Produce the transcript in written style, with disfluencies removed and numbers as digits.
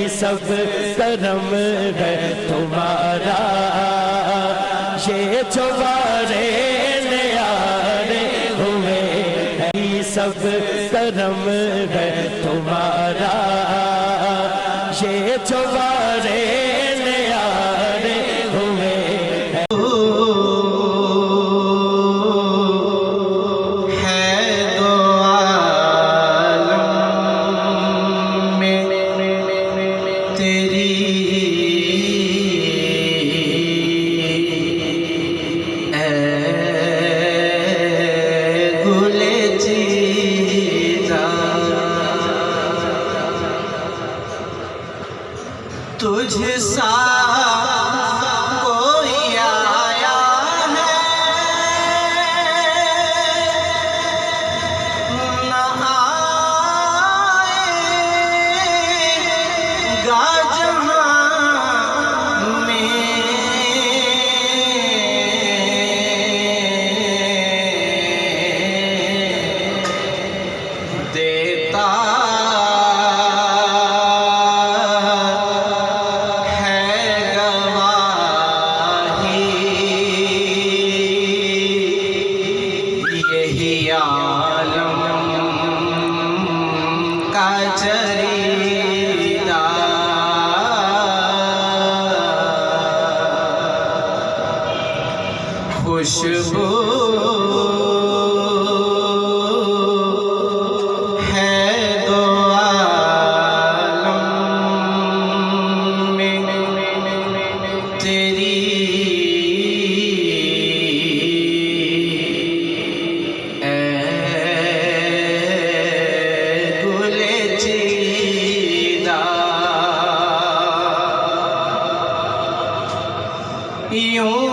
سب کرم ہے تمہارا، یہ جو بارے نیارے ہوئے ہیں سب کرم ہے تمہارا، یہ جو بارے نیارے ہوئے ہیں۔ تجھ سا کوئی آیا ہے نہ آئے گا جہاں میں، دیتا عالم کا جریدہ، خوشبو ہے دو عالم میں تیری، یوں